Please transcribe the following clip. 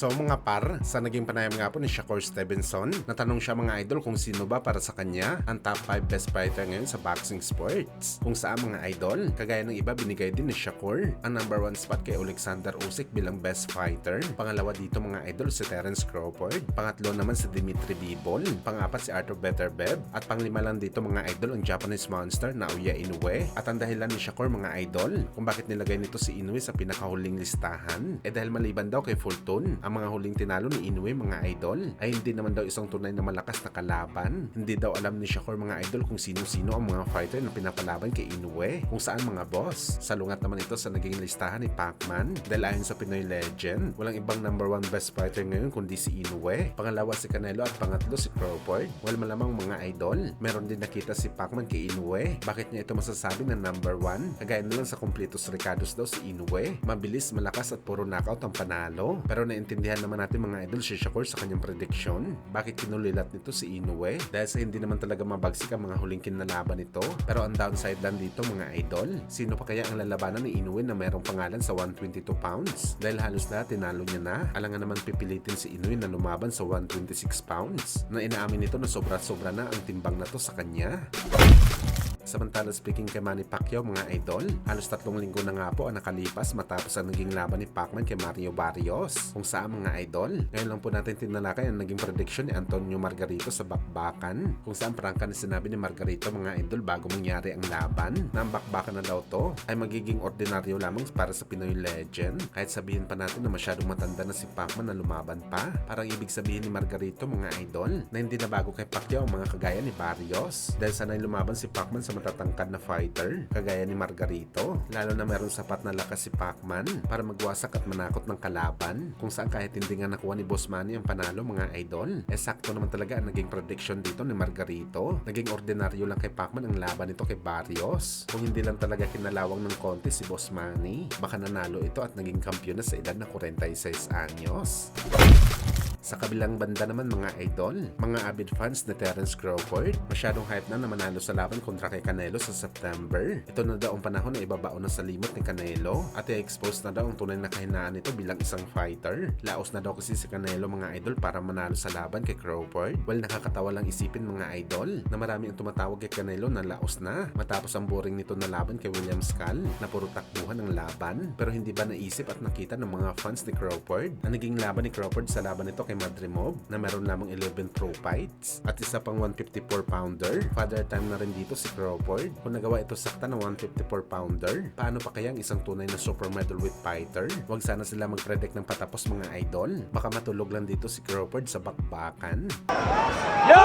So mga par, sa naging panayam nga po ni Shakur Stevenson, natanong siya mga idol kung sino ba para sa kanya ang top 5 best fighter ngayon sa boxing sports. Kung saan mga idol, kagaya ng iba binigay din ni Shakur ang number 1 spot kay Alexander Usyk bilang best fighter. Pangalawa dito mga idol si Terence Crawford. Pangatlo naman si Dimitri Bivol. Pangapat si Artur Beterbiev. At panglima lang dito mga idol ang Japanese monster na Naoya Inoue. At ang dahilan ni Shakur mga idol kung bakit nilagay nito si Inoue sa pinakahuling listahan, dahil maliban daw kay Fulton, ang mga huling tinalo ni Inoue mga idol ay hindi naman daw isang tunay na malakas na kalaban. Hindi daw alam ni Shakur mga idol kung sino-sino ang mga fighter na pinapalaban kay Inoue, kung saan mga boss. Salungat naman ito sa naging listahan ni Pacman dahil ayon sa Pinoy Legend, walang ibang number 1 best fighter ngayon kundi si Inoue. Pangalawa si Canelo at pangatlo si Crawford. Well malamang mga idol, meron din nakita si Pacman kay Inoue. Bakit niya ito masasabi na number 1? Kagaya na lang sa Completos Recados daw si Inoue. Mabilis, malakas at puro knockout ang panalo. Pero naintindihan naman natin mga idol si Shakur sa kanyang prediction. Bakit kinulilat nito si Inoue? Dahil sa hindi naman talaga mabagsik ang mga huling kinalaban nito. Pero ang downside lang dito mga idol, sino pa kaya ang lalabanan ni Inoue na mayroong pangalan sa 122 pounds? Dahil halos lahat tinalo niya na. Alangan naman pipilitin si Inoue na lumaban sa 126 pounds. Na inaamin nito na sobra-sobra na ang timbang na to sa kanya. Samantala speaking kay Manny Pacquiao mga idol, halos 3 linggo na nga po ang nakalipas matapos ang naging laban ni Pacman kay Mario Barrios. Kung saan mga idol, ngayon lang po natin tinalakay ang naging prediction ni Antonio Margarito sa bakbakan. Kung saan prangka na sinabi ni Margarito mga idol bago mangyari ang laban, na ang bakbakan na daw to ay magiging ordinaryo lamang para sa Pinoy Legend. Kahit sabihin pa natin na masyadong matanda na si Pacman na lumaban pa, parang ibig sabihin ni Margarito mga idol na hindi na bago kay Pacquiao ang mga kagaya ni Barrios. Dahil sanay lumaban si Pacman sa matatangkad na fighter kagaya ni Margarito, lalo na meron sapat na lakas si Pacman para magwasak at manakot ng kalaban, kung saan kahit hindi nga nakuha ni Boss Manny ang panalo mga idol, sakto naman talaga ang naging prediction dito ni Margarito. Naging ordinaryo lang kay Pacman ang laban nito kay Barrios. Kung hindi lang talaga kinalawang ng konti si Boss Manny, baka nanalo ito at naging kampiyon na sa edad na 46 anyos. Sa kabilang banda naman mga idol, mga avid fans ni Terence Crawford, masyadong hype na manalo sa laban kontra kay Canelo sa September. Ito na daw ang panahon na ibabaon na sa limot ni Canelo at i-expose na daw ang tunay na kahinaan nito bilang isang fighter. Laos na daw kasi si Canelo mga idol para manalo sa laban kay Crawford. Well, nakakatawa lang isipin mga idol na marami ang tumatawag kay Canelo na laos na matapos ang boring nito na laban kay William Skull na puro takbuhan ng laban. Pero hindi ba naisip at nakita ng mga fans ni Crawford ang naging laban ni Crawford sa laban nito kay Madrimov na meron lamang 11 pro fights at isa pang 154 pounder. Father time na rin dito si Crawford. Kung nagawa ito sakta ng 154 pounder, paano pa kaya ang isang tunay na super middleweight fighter? Huwag sana sila mag-predict ng patapos mga idol. Baka matulog lang dito si Crawford sa bakbakan. Yo!